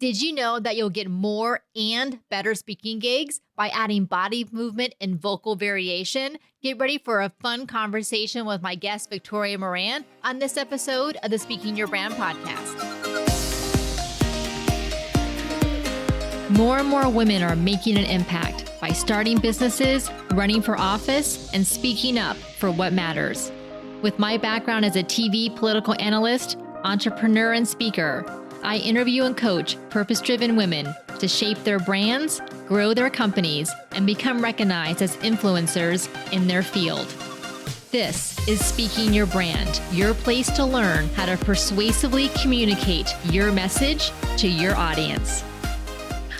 Did you know that you'll get more and better speaking gigs by adding body movement and vocal variation? Get ready for a fun conversation with my guest, Victoria Moran, on this episode of the Speaking Your Brand podcast. More and more women are making an impact by starting businesses, running for office, and speaking up for what matters. With my background as a TV political analyst, entrepreneur, and speaker, I interview and coach purpose-driven women to shape their brands, grow their companies, and become recognized as influencers in their field. This is Speaking Your Brand, your place to learn how to persuasively communicate your message to your audience.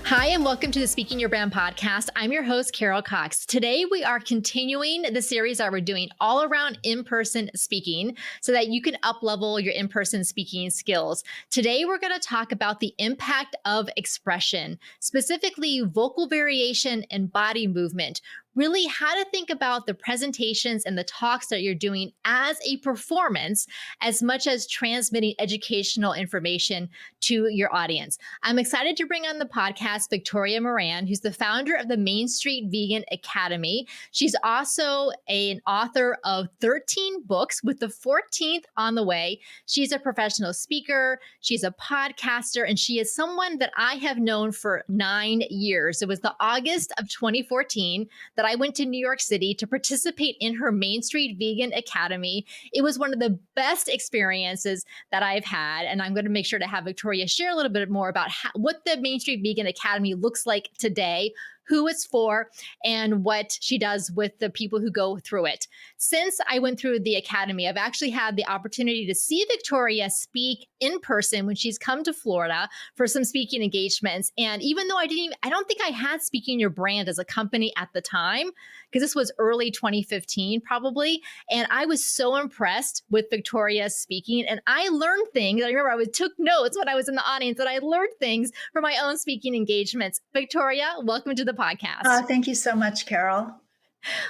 Hi, and welcome to the Speaking Your Brand podcast. I'm your host, Carol Cox. Today, we are continuing the series that we're doing all around in-person speaking so that you can up-level your in-person speaking skills. Today, we're going to talk about the impact of expression, specifically vocal variation and body movement. Really how to think about the presentations and the talks that you're doing as a performance as much as transmitting educational information to your audience. I'm excited to bring on the podcast Victoria Moran, who's the founder of the Main Street Vegan Academy. She's also an author of 13 books with the 14th on the way. She's a professional speaker, she's a podcaster, and she is someone that I have known for 9 years. It was the August of 2014 that I went to New York City to participate in her Main Street Vegan Academy. It was one of the best experiences that I've had, and I'm going to make sure to have Victoria share a little bit more about what the Main Street Vegan Academy looks like today, who it's for, and what she does with the people who go through it. Since I went through the academy, I've actually had the opportunity to see Victoria speak in person when she's come to Florida for some speaking engagements. And even though I don't think I had Speaking Your Brand as a company at the time, because this was early 2015 probably. And I was so impressed with Victoria speaking. And I learned things. I remember took notes when I was in the audience, and I learned things from my own speaking engagements. Victoria, welcome to the podcast. Thank you so much, Carol.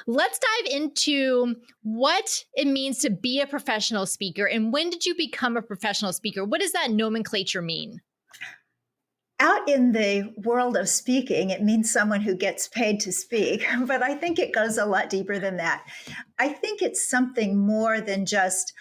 Let's dive into what it means to be a professional speaker, and when did you become a professional speaker? What does that nomenclature mean? Out in the world of speaking, it means someone who gets paid to speak, but I think it goes a lot deeper than that. I think it's something more than just,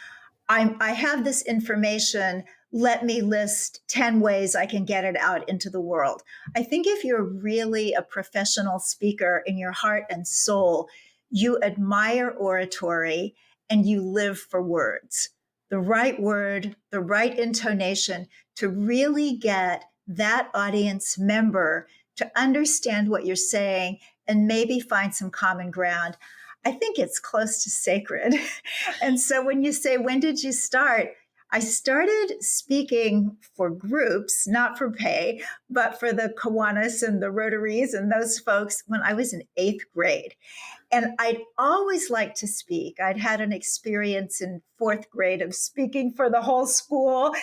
I have this information, let me list 10 ways I can get it out into the world. I think if you're really a professional speaker in your heart and soul, you admire oratory and you live for words, the right word, the right intonation to really get that audience member to understand what you're saying and maybe find some common ground. I think it's close to sacred. And so when you say, when did you start? I started speaking for groups, not for pay, but for the Kiwanis and the Rotaries and those folks when I was in 8th grade. And I'd always liked to speak. I'd had an experience in 4th grade of speaking for the whole school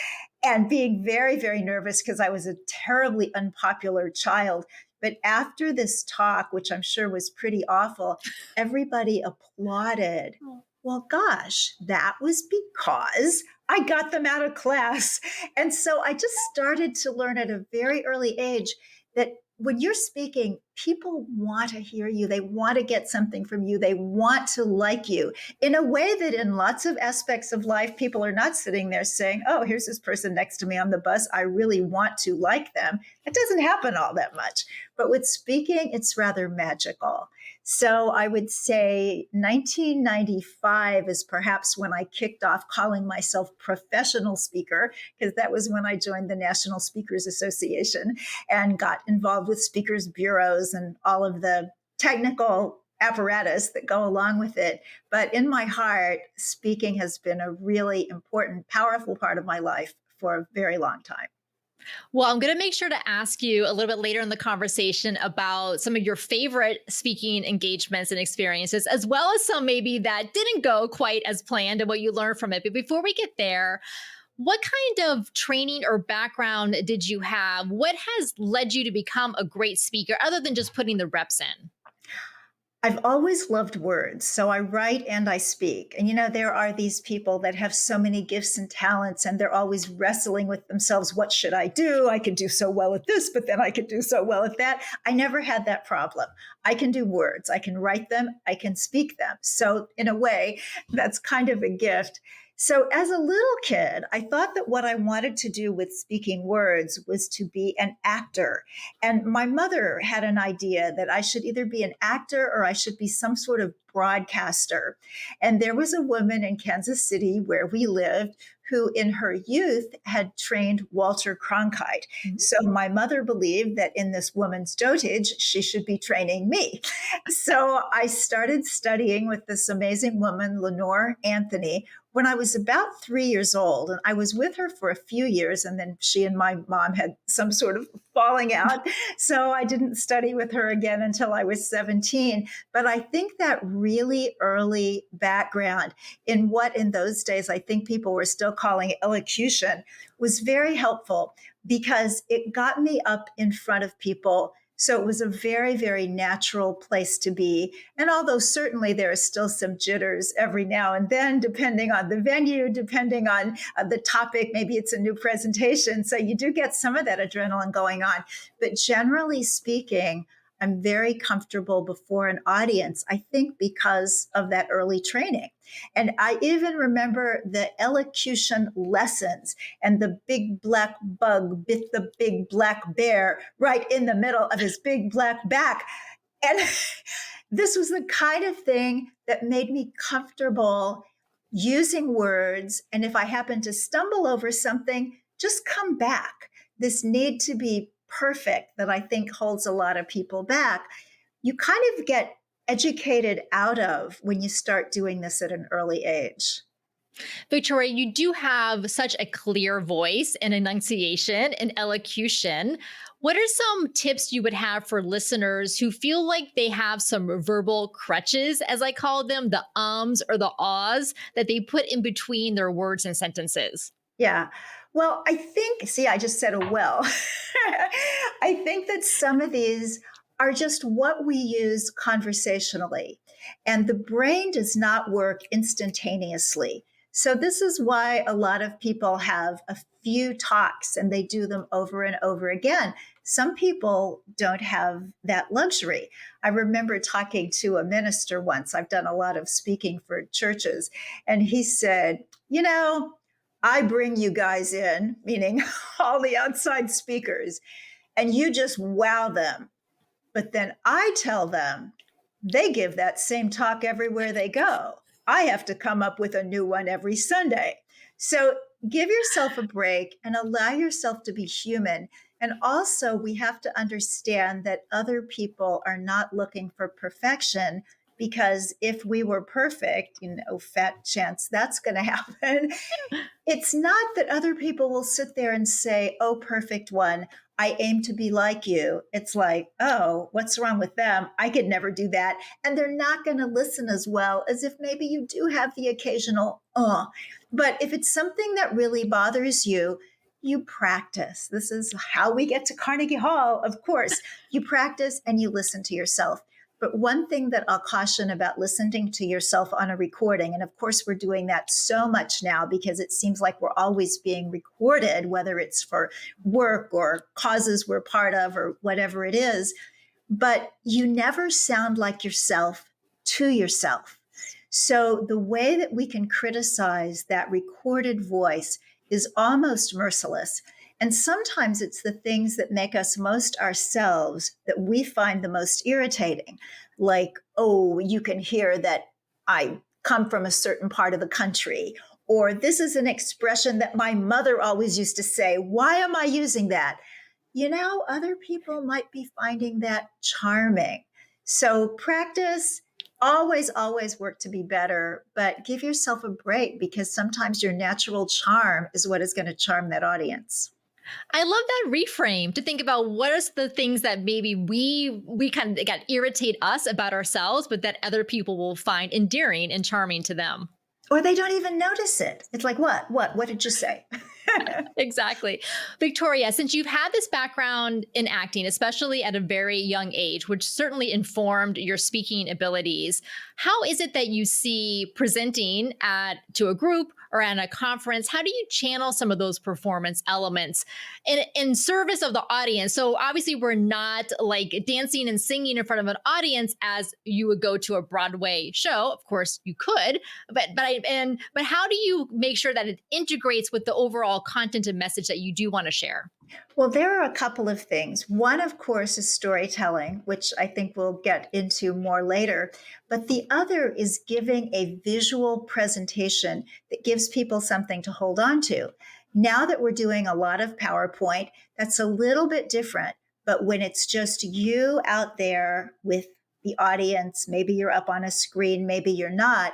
and being very, very nervous because I was a terribly unpopular child. But after this talk, which I'm sure was pretty awful, everybody applauded. Well, gosh, that was because I got them out of class. And so I just started to learn at a very early age that when you're speaking, people want to hear you. They want to get something from you. They want to like you in a way that in lots of aspects of life, people are not sitting there saying, oh, here's this person next to me on the bus. I really want to like them. It doesn't happen all that much. But with speaking, it's rather magical. So I would say 1995 is perhaps when I kicked off calling myself professional speaker, because that was when I joined the National Speakers Association and got involved with speakers bureaus and all of the technical apparatus that go along with it. But in my heart, speaking has been a really important, powerful part of my life for a very long time. Well, I'm going to make sure to ask you a little bit later in the conversation about some of your favorite speaking engagements and experiences, as well as some maybe that didn't go quite as planned and what you learned from it. But before we get there, what kind of training or background did you have? What has led you to become a great speaker other than just putting the reps in? I've always loved words. So I write and I speak. And, there are these people that have so many gifts and talents, and they're always wrestling with themselves. What should I do? I could do so well at this, but then I could do so well at that. I never had that problem. I can do words. I can write them. I can speak them. So in a way, that's kind of a gift. So as a little kid, I thought that what I wanted to do with speaking words was to be an actor. And my mother had an idea that I should either be an actor or I should be some sort of broadcaster. And there was a woman in Kansas City where we lived who in her youth had trained Walter Cronkite. Mhm. So my mother believed that in this woman's dotage, she should be training me. So I started studying with this amazing woman, Lenore Anthony, when I was about 3 years old. And I was with her for a few years, and then she and my mom had some sort of falling out. So I didn't study with her again until I was 17. But I think that really early background in what in those days I think people were still calling elocution was very helpful because it got me up in front of people. So it was a very, very natural place to be. And although certainly there are still some jitters every now and then, depending on the venue, depending on the topic, maybe it's a new presentation. So you do get some of that adrenaline going on. But generally speaking, I'm very comfortable before an audience, I think because of that early training. And I even remember the elocution lessons, and the big black bug bit the big black bear right in the middle of his big black back. And this was the kind of thing that made me comfortable using words. And if I happen to stumble over something, just come back. This need to be perfect that I think holds a lot of people back, you kind of get educated out of when you start doing this at an early age. Victoria, you do have such a clear voice and enunciation and elocution. What are some tips you would have for listeners who feel like they have some verbal crutches, as I call them, the ums or the ahs that they put in between their words and sentences? Yeah. Well, I think, see, I just said a well. I think that some of these are just what we use conversationally, and the brain does not work instantaneously. So, this is why a lot of people have a few talks and they do them over and over again. Some people don't have that luxury. I remember talking to a minister once. I've done a lot of speaking for churches, and he said, I bring you guys in, meaning all the outside speakers, and you just wow them. But then I tell them they give that same talk everywhere they go. I have to come up with a new one every Sunday. So give yourself a break and allow yourself to be human. And also, we have to understand that other people are not looking for perfection, because if we were perfect, fat chance that's going to happen. It's not that other people will sit there and say, oh, perfect one, I aim to be like you. It's like, oh, what's wrong with them? I could never do that. And they're not going to listen as well as if maybe you do have the occasional, oh. But if it's something that really bothers you, you practice. This is how we get to Carnegie Hall, of course. You practice and you listen to yourself. But one thing that I'll caution about listening to yourself on a recording, and of course we're doing that so much now because it seems like we're always being recorded, whether it's for work or causes we're part of or whatever it is, but you never sound like yourself to yourself. So the way that we can criticize that recorded voice is almost merciless. And sometimes it's the things that make us most ourselves that we find the most irritating. Like, oh, you can hear that I come from a certain part of the country, or this is an expression that my mother always used to say. Why am I using that? Other people might be finding that charming. So practice. Always, always work to be better, but give yourself a break, because sometimes your natural charm is what is going to charm that audience. I love that reframe to think about what are the things that maybe we kind of irritate us about ourselves, but that other people will find endearing and charming to them. Or they don't even notice it. It's like, what did you say? Exactly. Victoria, since you've had this background in acting, especially at a very young age, which certainly informed your speaking abilities, how is it that you see presenting at to a group or at a conference? How do you channel some of those performance elements in service of the audience? So obviously we're not like dancing and singing in front of an audience as you would go to a Broadway show. Of course you could, but how do you make sure that it integrates with the overall content and message that you do want to share? Well, there are a couple of things. One, of course, is storytelling, which I think we'll get into more later. But the other is giving a visual presentation that gives people something to hold on to. Now that we're doing a lot of PowerPoint, that's a little bit different. But when it's just you out there with the audience, maybe you're up on a screen, maybe you're not,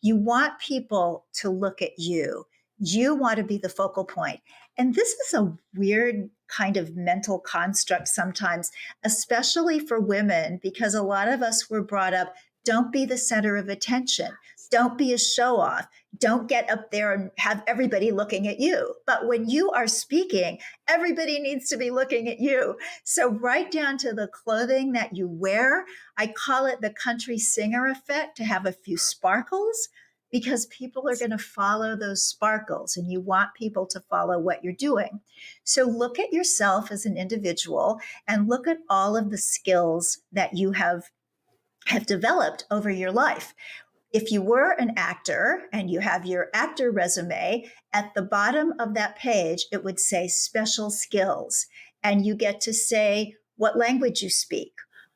you want people to look at you. You want to be the focal point. And this is a weird kind of mental construct sometimes, especially for women, because a lot of us were brought up, don't be the center of attention. Don't be a show off. Don't get up there and have everybody looking at you. But when you are speaking, everybody needs to be looking at you. So right down to the clothing that you wear, I call it the country singer effect, to have a few sparkles, because people are going to follow those sparkles and you want people to follow what you're doing. So look at yourself as an individual and look at all of the skills that you have developed over your life. If you were an actor and you have your actor resume, at the bottom of that page, it would say special skills. And you get to say what language you speak,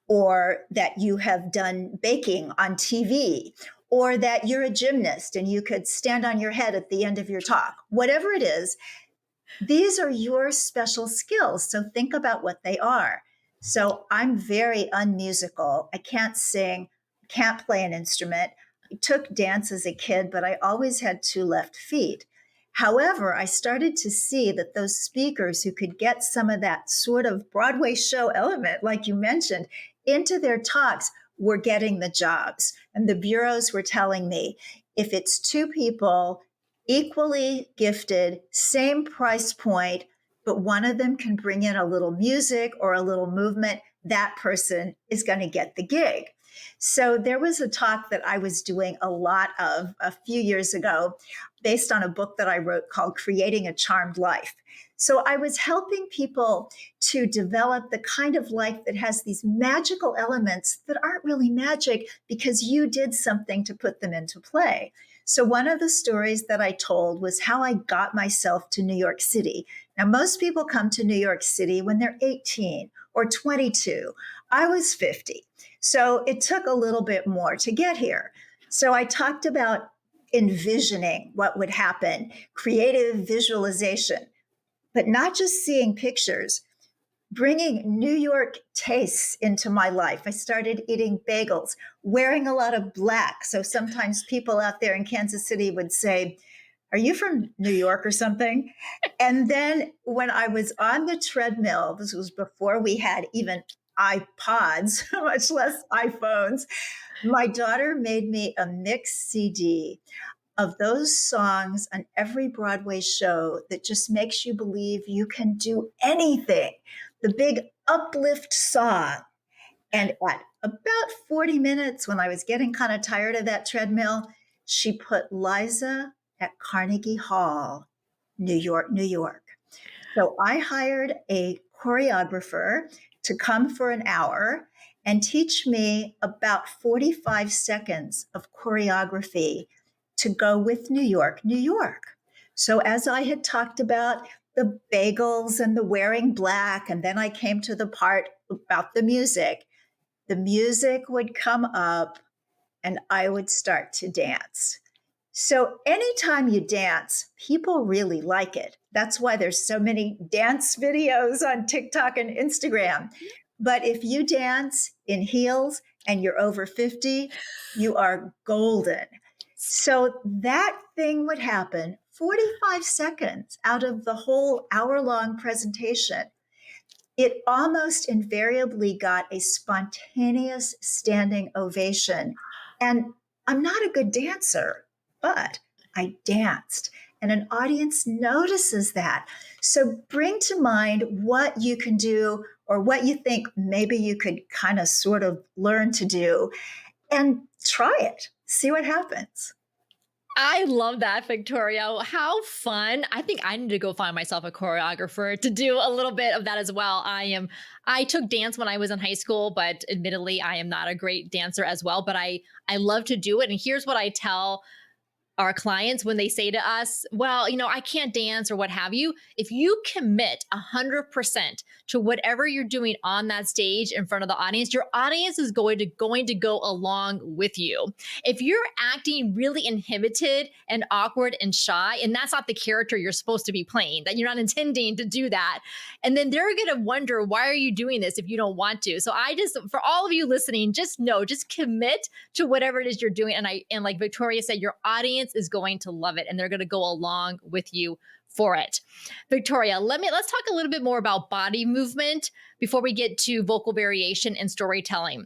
or that you have done baking on TV, or that you're a gymnast and you could stand on your head at the end of your talk. Whatever it is, these are your special skills. So think about what they are. So I'm very unmusical. I can't sing, can't play an instrument. I took dance as a kid, but I always had two left feet. However, I started to see that those speakers who could get some of that sort of Broadway show element, like you mentioned, into their talks were getting the jobs. And the bureaus were telling me, if it's two people equally gifted, same price point, but one of them can bring in a little music or a little movement, that person is going to get the gig. So there was a talk that I was doing a lot of a few years ago based on a book that I wrote called Creating a Charmed Life. So I was helping people to develop the kind of life that has these magical elements that aren't really magic because you did something to put them into play. So one of the stories that I told was how I got myself to New York City. Now, most people come to New York City when they're 18 or 22. I was 50. So it took a little bit more to get here. So I talked about envisioning what would happen, creative visualization, but not just seeing pictures, bringing New York tastes into my life. I started eating bagels, wearing a lot of black. So sometimes people out there in Kansas City would say, are you from New York or something? And then when I was on the treadmill, this was before we had even iPods, much less iPhones, my daughter made me a mixed CD of those songs on every Broadway show that just makes you believe you can do anything. The big uplift song. And at about 40 minutes, when I was getting kind of tired of that treadmill, she put Liza at Carnegie Hall, New York, New York. So I hired a choreographer to come for an hour and teach me about 45 seconds of choreography to go with New York, New York. So as I had talked about the bagels and the wearing black, and then I came to the part about the music would come up and I would start to dance. So anytime you dance, people really like it. That's why there's so many dance videos on TikTok and Instagram. But if you dance in heels and you're over 50, you are golden. So that thing would happen 45 seconds out of the whole hour-long presentation. It almost invariably got a spontaneous standing ovation. And I'm not a good dancer, but I danced. and an audience notices that. So bring to mind what you can do or what you think maybe you could kind of sort of learn to do and try it. See what happens. I love that, Victoria. How fun. I think I need to go find myself a choreographer to do a little bit of that as well. I took dance when I was in high school, but admittedly I am not a great dancer as well, but I love to do it. And here's what I tell our clients when they say to us, well, I can't dance or what have you. If you commit 100% to whatever you're doing on that stage in front of the audience, your audience is going to go along with you. If you're acting really inhibited and awkward and shy, and that's not the character you're supposed to be playing, that you're not intending to do that, and then they're going to wonder, why are you doing this if you don't want to? So for all of you listening, just just commit to whatever it is you're doing. And like Victoria said, your audience is going to love it and they're going to go along with you for it. Victoria, let's talk a little bit more about body movement before we get to vocal variation and storytelling.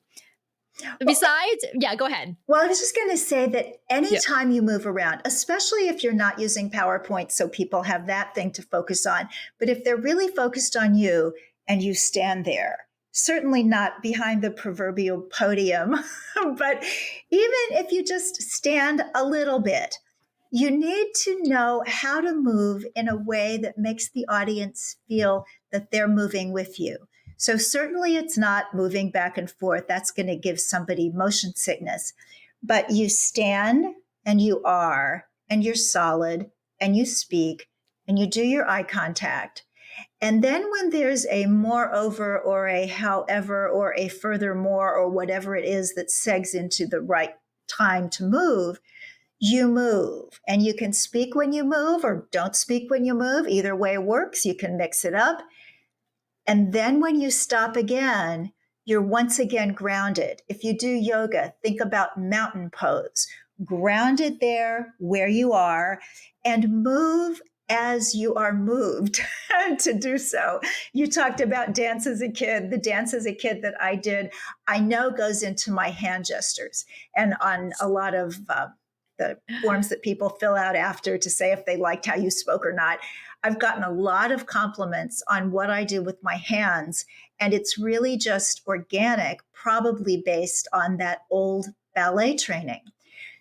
Besides, yeah, go ahead. Well, I was just going to say that anytime you move around, especially if you're not using PowerPoint, so people have that thing to focus on, but if they're really focused on you and you stand there, certainly not behind the proverbial podium, but even if you just stand a little bit, you need to know how to move in a way that makes the audience feel that they're moving with you. So certainly it's not moving back and forth. That's going to give somebody motion sickness. But you stand and you are, and you're solid, and you speak, and you do your eye contact. And then when there's a moreover or a however or a furthermore or whatever it is that segs into the right time to move, you move. And you can speak when you move or don't speak when you move. Either way works. You can mix it up. And then when you stop again, you're once again grounded. If you do yoga, think about mountain pose, grounded there where you are, and move as you are moved to do so. You talked about dance as a kid. The dance as a kid that I did, I know goes into my hand gestures. And on a lot of the forms that people fill out after to say if they liked how you spoke or not, I've gotten a lot of compliments on what I do with my hands. And it's really just organic, probably based on that old ballet training.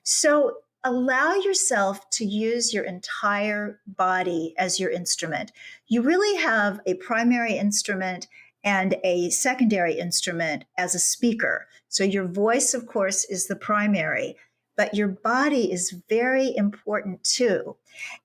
So allow yourself to use your entire body as your instrument. You really have a primary instrument and a secondary instrument as a speaker. So your voice, of course, is the primary, but your body is very important too.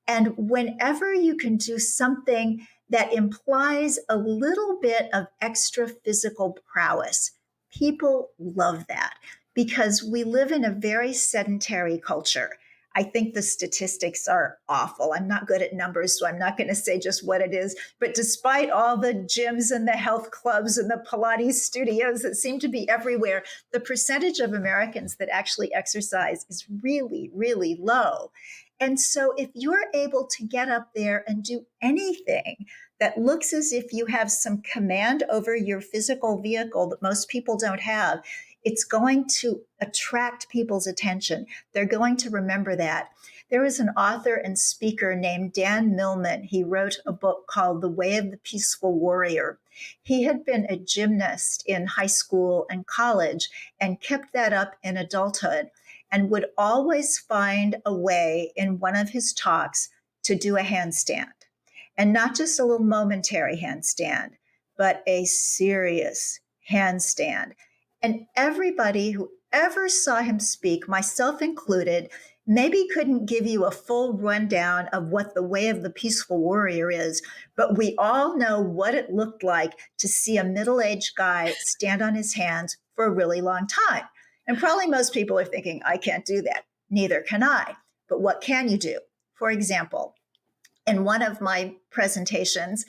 And whenever you can do something that implies a little bit of extra physical prowess, people love that because we live in a very sedentary culture. I think the statistics are awful. I'm not good at numbers, so I'm not going to say just what it is. But despite all the gyms and the health clubs and the Pilates studios that seem to be everywhere, the percentage of Americans that actually exercise is really, really low. And so if you're able to get up there and do anything that looks as if you have some command over your physical vehicle that most people don't have, it's going to attract people's attention. They're going to remember that. There was an author and speaker named Dan Millman. He wrote a book called The Way of the Peaceful Warrior. He had been a gymnast in high school and college and kept that up in adulthood and would always find a way in one of his talks to do a handstand. And not just a little momentary handstand, but a serious handstand. And everybody who ever saw him speak, myself included, maybe couldn't give you a full rundown of what the way of the peaceful warrior is, but we all know what it looked like to see a middle-aged guy stand on his hands for a really long time. And probably most people are thinking, I can't do that. Neither can I. But what can you do? For example, in one of my presentations,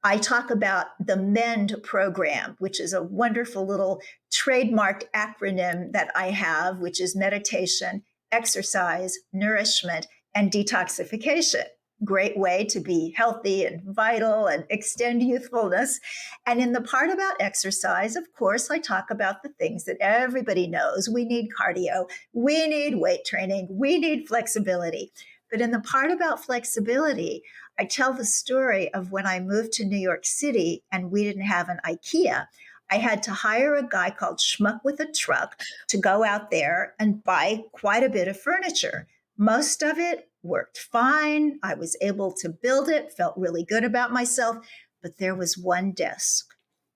I talk about the MEND program, which is a wonderful little trademarked acronym that I have, which is meditation, exercise, nourishment, and detoxification. Great way to be healthy and vital and extend youthfulness. And in the part about exercise, of course, I talk about the things that everybody knows. We need cardio, we need weight training, we need flexibility. But in the part about flexibility, I tell the story of when I moved to New York City and we didn't have an IKEA. I had to hire a guy called Schmuck with a Truck to go out there and buy quite a bit of furniture. Most of it worked fine. I was able to build it, felt really good about myself. But there was one desk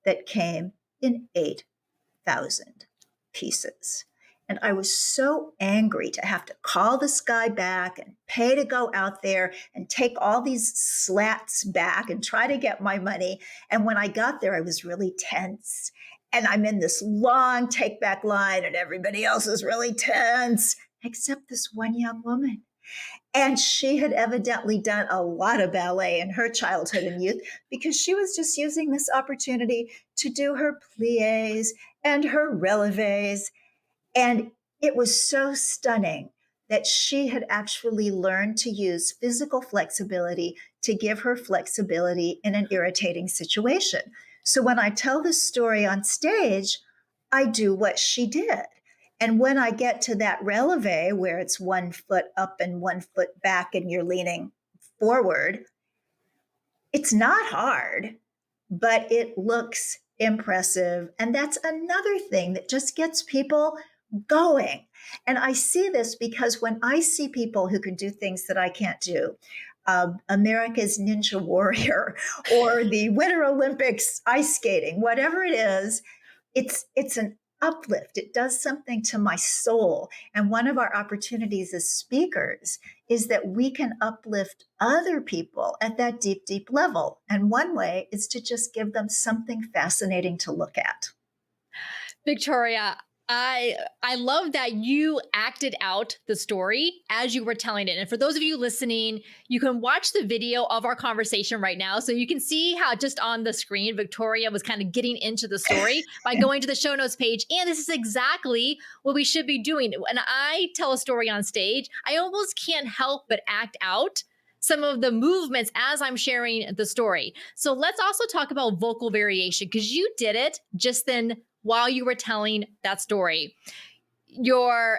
that came in 8,000 pieces. And I was so angry to have to call this guy back and pay to go out there and take all these slats back and try to get my money. And when I got there, I was really tense. And I'm in this long take back line, and everybody else is really tense, except this one young woman. And she had evidently done a lot of ballet in her childhood and youth because she was just using this opportunity to do her pliés and her releves. And it was so stunning that she had actually learned to use physical flexibility to give her flexibility in an irritating situation. So when I tell this story on stage, I do what she did. And when I get to that releve where it's 1 foot up and 1 foot back and you're leaning forward, it's not hard, but it looks impressive. And that's another thing that just gets people going. And I see this because when I see people who can do things that I can't do, America's Ninja Warrior or the Winter Olympics ice skating, whatever it is, it's an uplift. It does something to my soul. And one of our opportunities as speakers is that we can uplift other people at that deep, deep level. And one way is to just give them something fascinating to look at. Victoria, I love that you acted out the story as you were telling it. And for those of you listening, you can watch the video of our conversation right now. So you can see how just on the screen, Victoria was kind of getting into the story by going to the show notes page. And this is exactly what we should be doing. When I tell a story on stage, I almost can't help but act out some of the movements as I'm sharing the story. So let's also talk about vocal variation, because you did it just then while you were telling that story. Your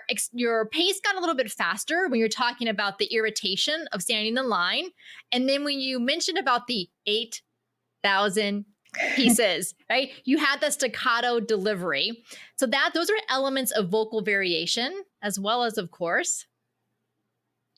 pace got a little bit faster when you're talking about the irritation of standing in line. And then when you mentioned about the 8,000 pieces, right? You had that staccato delivery. So those are elements of vocal variation, as well as, of course,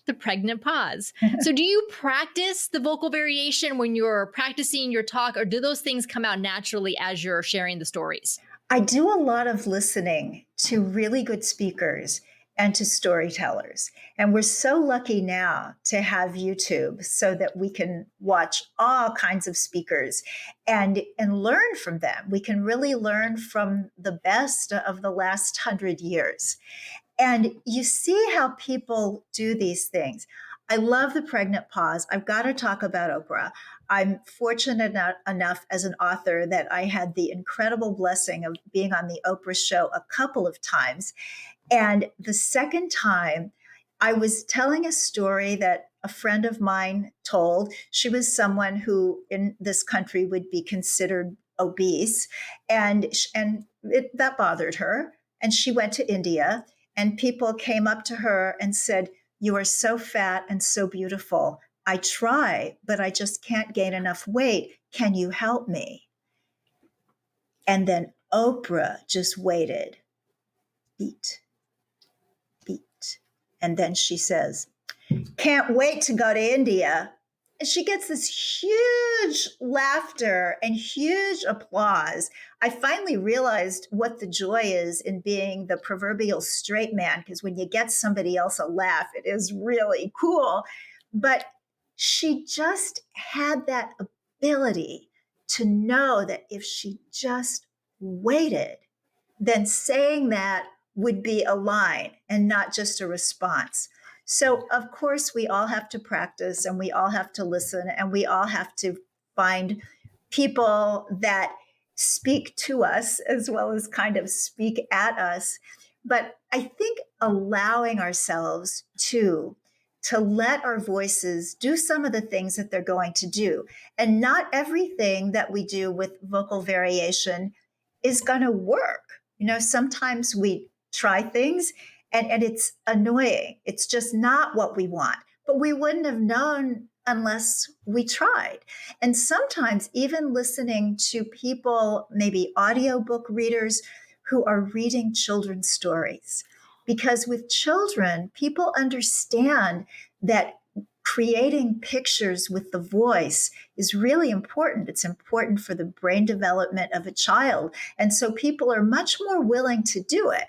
the pregnant pause. So do you practice the vocal variation when you're practicing your talk, or do those things come out naturally as you're sharing the stories? I do a lot of listening to really good speakers and to storytellers. And we're so lucky now to have YouTube so that we can watch all kinds of speakers and learn from them. We can really learn from the best of the last 100 years. And you see how people do these things. I love the pregnant pause. I've got to talk about Oprah. I'm fortunate enough as an author that I had the incredible blessing of being on the Oprah show a couple of times. And the second time, I was telling a story that a friend of mine told. She was someone who in this country would be considered obese, and that bothered her. And she went to India, and people came up to her and said, "You are so fat and so beautiful. I try, but I just can't gain enough weight. Can you help me?" And then Oprah just waited. Beat, beat. And then she says, "Can't wait to go to India." And she gets this huge laughter and huge applause. I finally realized what the joy is in being the proverbial straight man, because when you get somebody else a laugh, it is really cool. But she just had that ability to know that if she just waited, then saying that would be a line and not just a response. So, of course, we all have to practice and we all have to listen and we all have to find people that speak to us as well as kind of speak at us. But I think allowing ourselves to let our voices do some of the things that they're going to do. And not everything that we do with vocal variation is going to work. You know, sometimes we try things and it's annoying. It's just not what we want. but we wouldn't have known unless we tried. And sometimes even listening to people, maybe audiobook readers who are reading children's stories. Because with children, people understand that creating pictures with the voice is really important. It's important for the brain development of a child. And so people are much more willing to do it.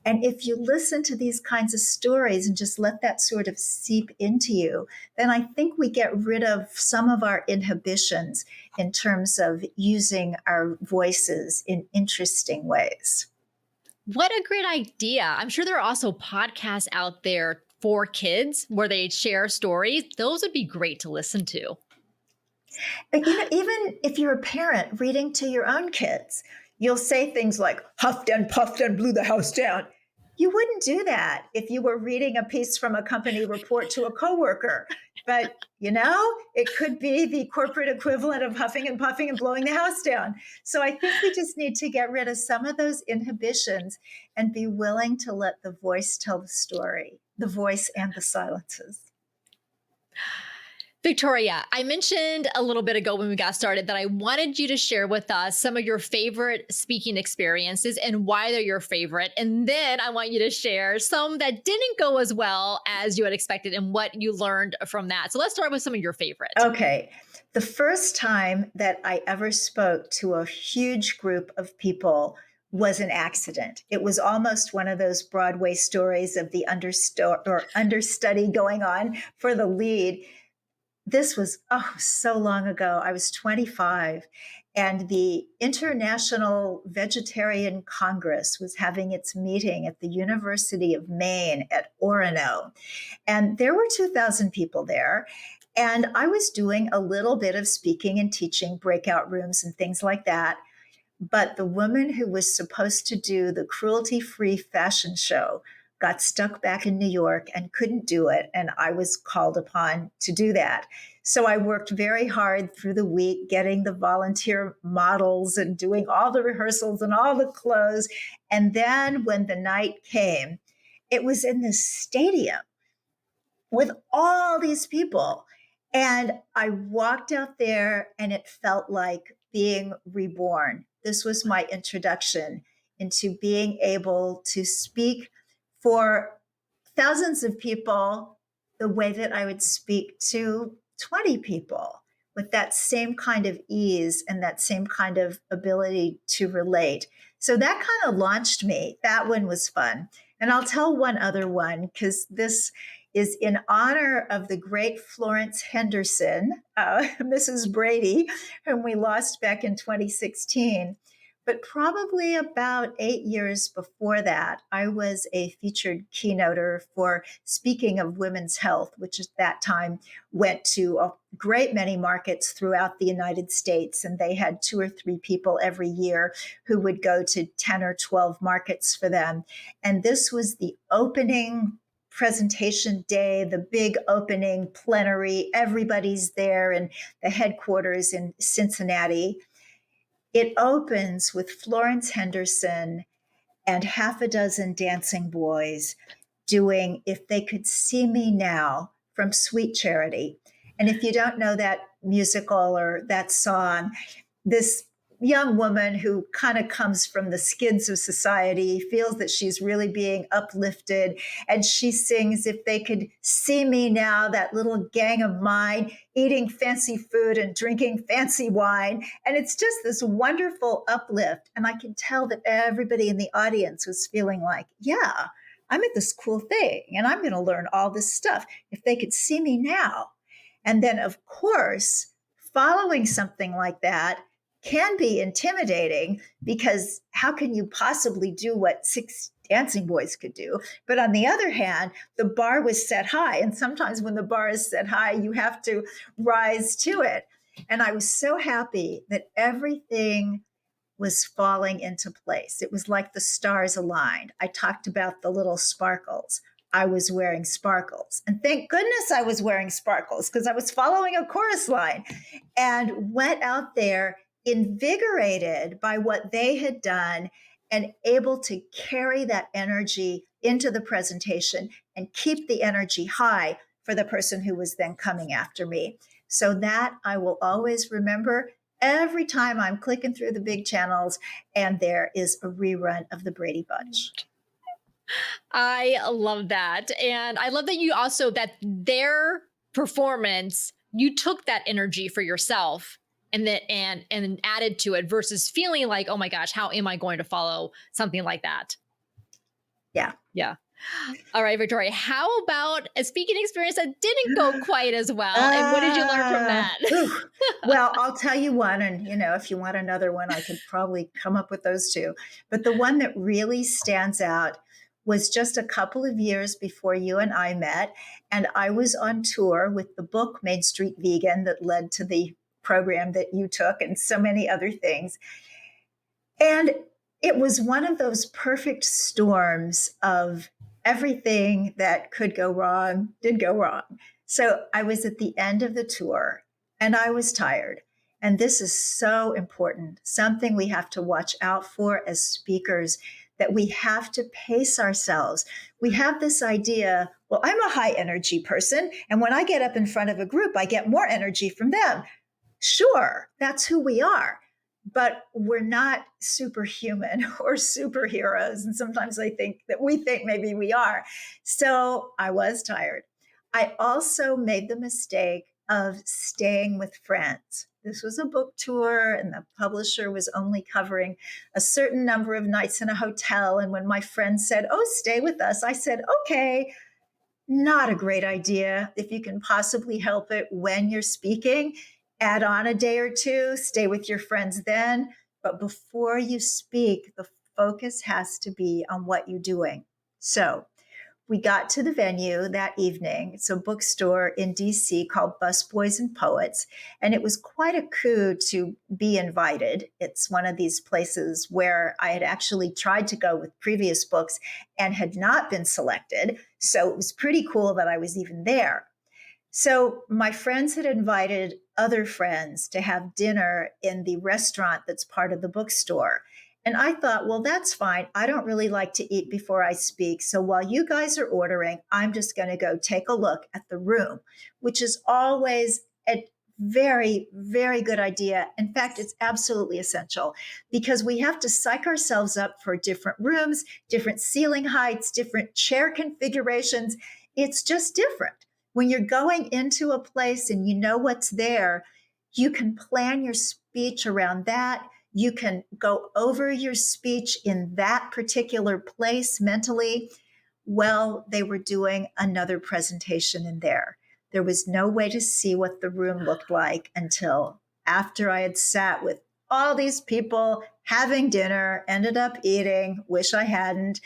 And if you listen to these kinds of stories and just let that sort of seep into you, then I think we get rid of some of our inhibitions in terms of using our voices in interesting ways. What a great idea. I'm sure there are also podcasts out there for kids where they share stories. Those would be great to listen to. Even if you're a parent reading to your own kids, you'll say things like huffed and puffed and blew the house down. You wouldn't do that if you were reading a piece from a company report to a coworker. But, it could be the corporate equivalent of huffing and puffing and blowing the house down. So I think we just need to get rid of some of those inhibitions and be willing to let the voice tell the story, the voice and the silences. Victoria, I mentioned a little bit ago when we got started that I wanted you to share with us some of your favorite speaking experiences and why they're your favorite. And then I want you to share some that didn't go as well as you had expected and what you learned from that. So let's start with some of your favorites. Okay. The first time that I ever spoke to a huge group of people was an accident. It was almost one of those Broadway stories of the understudy going on for the lead. This was, so long ago. I was 25, and the International Vegetarian Congress was having its meeting at the University of Maine at Orono. And there were 2,000 people there. And I was doing a little bit of speaking and teaching, breakout rooms and things like that. But the woman who was supposed to do the cruelty-free fashion show got stuck back in New York and couldn't do it. And I was called upon to do that. So I worked very hard through the week, getting the volunteer models and doing all the rehearsals and all the clothes. And then when the night came, it was in this stadium with all these people. And I walked out there and it felt like being reborn. This was my introduction into being able to speak for thousands of people the way that I would speak to 20 people with that same kind of ease and that same kind of ability to relate. So that kind of launched me. That one was fun. And I'll tell one other one because this is in honor of the great Florence Henderson, Mrs. Brady, whom we lost back in 2016. But probably about 8 years before that, I was a featured keynoter for Speaking of Women's Health, which at that time went to a great many markets throughout the United States. And they had 2 or 3 people every year who would go to 10 or 12 markets for them. And this was the opening presentation day, the big opening plenary. Everybody's there in the headquarters in Cincinnati. It opens with Florence Henderson and half a dozen dancing boys doing If They Could See Me Now from Sweet Charity. And if you don't know that musical or that song, this young woman who kind of comes from the skids of society feels that she's really being uplifted. And she sings, If They Could See Me Now, that little gang of mine eating fancy food and drinking fancy wine. And it's just this wonderful uplift. And I can tell that everybody in the audience was feeling like, yeah, I'm at this cool thing and I'm going to learn all this stuff. If they could see me now. And then, of course, following something like that can be intimidating because how can you possibly do what 6 dancing boys could do? But on the other hand, the bar was set high. And sometimes when the bar is set high, you have to rise to it. And I was so happy that everything was falling into place. It was like the stars aligned. I talked about the little sparkles. I was wearing sparkles. And thank goodness I was wearing sparkles because I was following a chorus line and went out there invigorated by what they had done and able to carry that energy into the presentation and keep the energy high for the person who was then coming after me. So that I will always remember every time I'm clicking through the big channels and there is a rerun of the Brady Bunch. I love that. And I love that you also, that their performance, you took that energy for yourself and that and added to it versus feeling like, oh my gosh, how am I going to follow something like that? Yeah. Yeah. All right, Victoria, how about a speaking experience that didn't go quite as well? And what did you learn from that? Well, I'll tell you one. And, if you want another one, I could probably come up with those two. But the one that really stands out was just a couple of years before you and I met. And I was on tour with the book Main Street Vegan that led to the program that you took and so many other things. And it was one of those perfect storms of everything that could go wrong did go wrong. So I was at the end of the tour and I was tired. And this is so important, something we have to watch out for as speakers, that we have to pace ourselves. We have this idea, well, I'm a high energy person. And when I get up in front of a group, I get more energy from them. Sure, that's who we are. But we're not superhuman or superheroes. And sometimes I think that we think maybe we are. So I was tired. I also made the mistake of staying with friends. This was a book tour, and the publisher was only covering a certain number of nights in a hotel. And when my friend said, "Oh, stay with us," I said, "Okay." Not a great idea. If you can possibly help it when you're speaking, add on a day or two, stay with your friends then. But before you speak, the focus has to be on what you're doing. So we got to the venue that evening. It's a bookstore in DC called Busboys and Poets. And it was quite a coup to be invited. It's one of these places where I had actually tried to go with previous books and had not been selected. So it was pretty cool that I was even there. So my friends had invited other friends to have dinner in the restaurant that's part of the bookstore. And I thought, well, that's fine. I don't really like to eat before I speak. So while you guys are ordering, I'm just going to go take a look at the room, which is always a very, very good idea. In fact, it's absolutely essential because we have to psych ourselves up for different rooms, different ceiling heights, different chair configurations. It's just different. When you're going into a place and you know what's there, you can plan your speech around that. You can go over your speech in that particular place mentally. Well, they were doing another presentation in there. There was no way to see what the room looked like until after I had sat with all these people having dinner, ended up eating, wish I hadn't.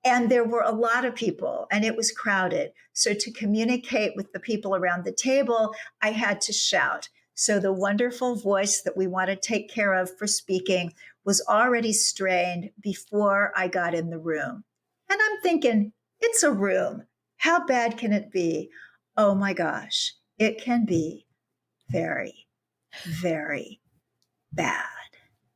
And there were a lot of people and it was crowded. So to communicate with the people around the table, I had to shout. So the wonderful voice that we want to take care of for speaking was already strained before I got in the room. And I'm thinking, it's a room. How bad can it be? Oh my gosh, it can be very, very bad.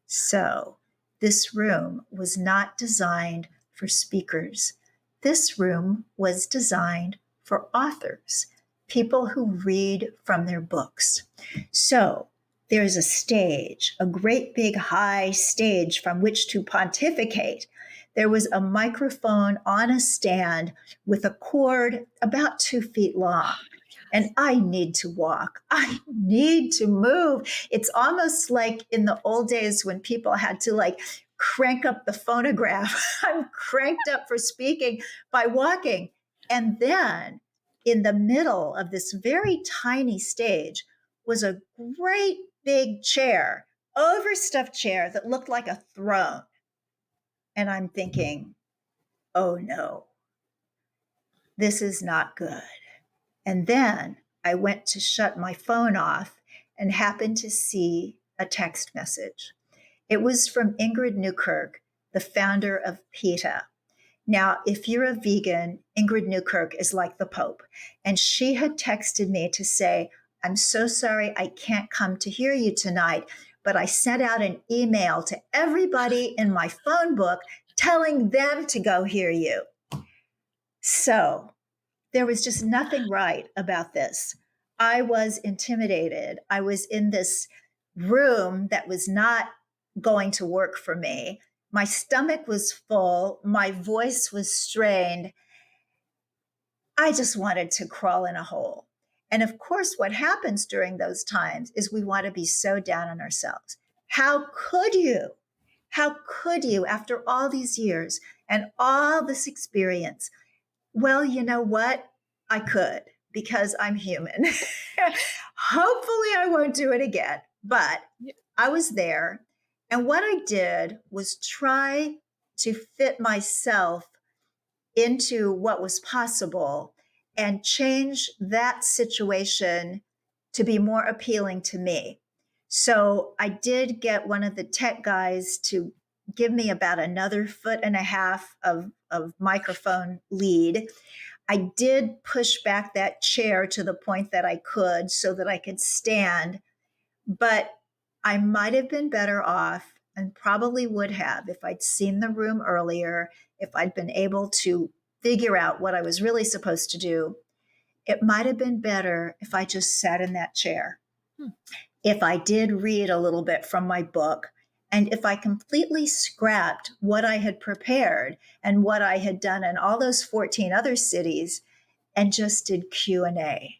So this room was not designed for speakers. This room was designed for authors, people who read from their books. So there's a stage, a great big high stage from which to pontificate. There was a microphone on a stand with a cord about 2 feet long. And I need to walk. I need to move. It's almost like in the old days when people had to crank up the phonograph. I'm cranked up for speaking by walking. And then in the middle of this very tiny stage was a great big chair, overstuffed chair that looked like a throne. And I'm thinking, oh no, this is not good. And then I went to shut my phone off and happened to see a text message. It was from Ingrid Newkirk, the founder of PETA. Now, if you're a vegan, Ingrid Newkirk is like the Pope. And she had texted me to say, I'm so sorry I can't come to hear you tonight, but I sent out an email to everybody in my phone book telling them to go hear you. So there was just nothing right about this. I was intimidated. I was in this room that was not going to work for me. My stomach was full. My voice was strained. I just wanted to crawl in a hole. And of course, what happens during those times is we want to be so down on ourselves. How could you? How could you, after all these years and all this experience? Well, you know what? I could because I'm human. Hopefully, I won't do it again. But I was there. And what I did was try to fit myself into what was possible and change that situation to be more appealing to me. So I did get one of the tech guys to give me about another foot and a half of microphone lead. I did push back that chair to the point that I could so that I could stand, but I might have been better off and probably would have if I'd seen the room earlier, if I'd been able to figure out what I was really supposed to do. It might have been better if I just sat in that chair. If I did read a little bit from my book, and if I completely scrapped what I had prepared and what I had done in all those 14 other cities and just did Q&A.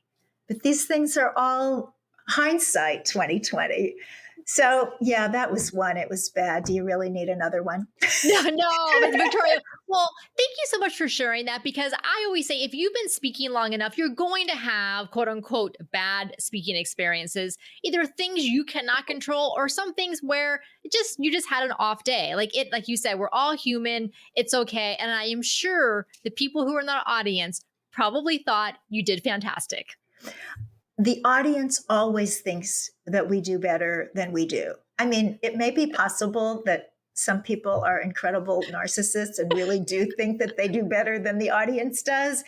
But these things are all hindsight 2020. So yeah, that was one. It was bad. Do you really need another one? No, but Victoria, well, thank you so much for sharing that, because I always say if you've been speaking long enough, you're going to have quote unquote bad speaking experiences, either things you cannot control or some things where you just had an off day. Like you said, we're all human. It's okay. And I am sure the people who are in the audience probably thought you did fantastic. The audience always thinks that we do better than we do. I mean, it may be possible that some people are incredible narcissists and really do think that they do better than the audience does.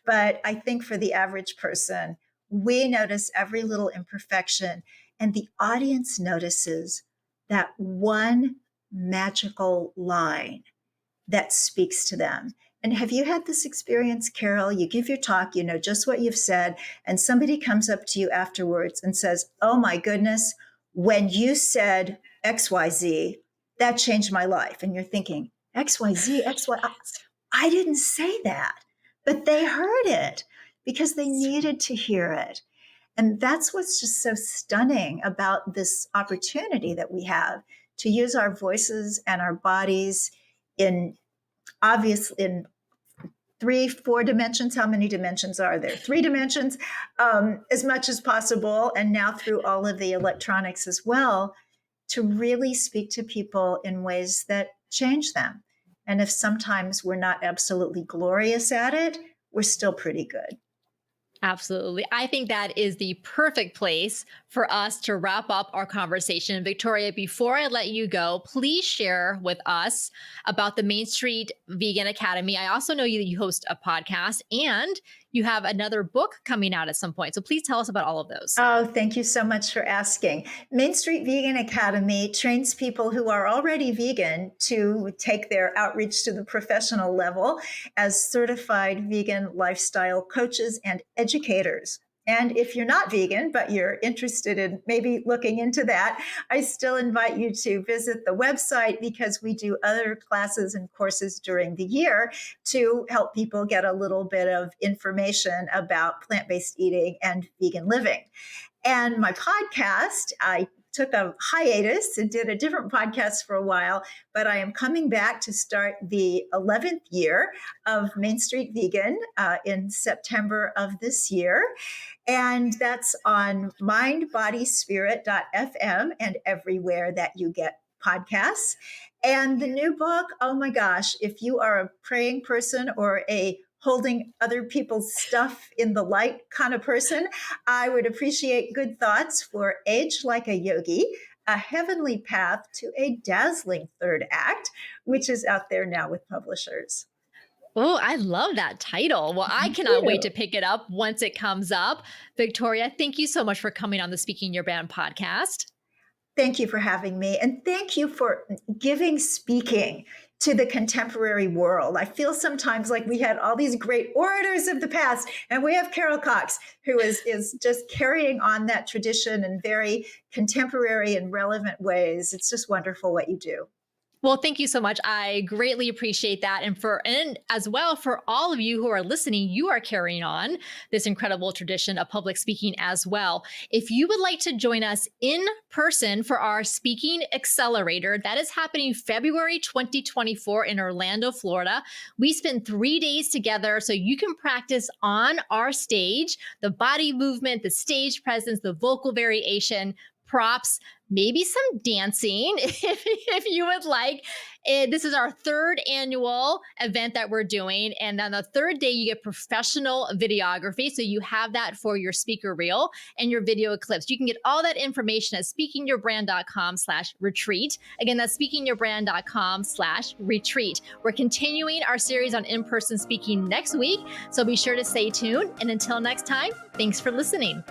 But I think for the average person, we notice every little imperfection, and the audience notices that one magical line that speaks to them. And have you had this experience, Carol? You give your talk, you know just what you've said, and somebody comes up to you afterwards and says, "Oh my goodness, when you said XYZ, that changed my life." And you're thinking, XYZ, XY, I didn't say that, but they heard it because they needed to hear it. And that's what's just so stunning about this opportunity that we have to use our voices and our bodies in in 3, 4 dimensions. How many dimensions are there? 3 dimensions, as much as possible. And now through all of the electronics as well, to really speak to people in ways that change them. And if sometimes we're not absolutely glorious at it, we're still pretty good. Absolutely. I think that is the perfect place for us to wrap up our conversation. Victoria, before I let you go, please share with us about the Main Street Vegan Academy. I also know you host a podcast and you have another book coming out at some point. So please tell us about all of those. Oh, thank you so much for asking. Main Street Vegan Academy trains people who are already vegan to take their outreach to the professional level as certified vegan lifestyle coaches and educators. And if you're not vegan, but you're interested in maybe looking into that, I still invite you to visit the website because we do other classes and courses during the year to help people get a little bit of information about plant-based eating and vegan living. And my podcast, I took a hiatus and did a different podcast for a while, but I am coming back to start the 11th year of Main Street Vegan in September of this year. And that's on mindbodyspirit.fm and everywhere that you get podcasts. And the new book, oh my gosh, if you are a praying person or a holding other people's stuff in the light kind of person, I would appreciate good thoughts for Age Like a Yogi, A Heavenly Path to a Dazzling Third Act, which is out there now with publishers. Oh, I love that title. Well, I cannot wait to pick it up once it comes up. Victoria, thank you so much for coming on the Speaking Your Brand podcast. Thank you for having me. And thank you for giving speaking to the contemporary world. I feel sometimes like we had all these great orators of the past, and we have Carol Cox, who is just carrying on that tradition in very contemporary and relevant ways. It's just wonderful what you do. Well, thank you so much. I greatly appreciate that. And as well, for all of you who are listening, you are carrying on this incredible tradition of public speaking as well. If you would like to join us in person for our Speaking Accelerator, that is happening February 2024 in Orlando, Florida. We spend 3 days together so you can practice on our stage, the body movement, the stage presence, the vocal variation, props, maybe some dancing if you would like. This is our third annual event that we're doing. And on the third day, you get professional videography. So you have that for your speaker reel and your video clips. You can get all that information at speakingyourbrand.com/retreat. Again, that's speakingyourbrand.com/retreat. We're continuing our series on in-person speaking next week. So be sure to stay tuned. And until next time, thanks for listening.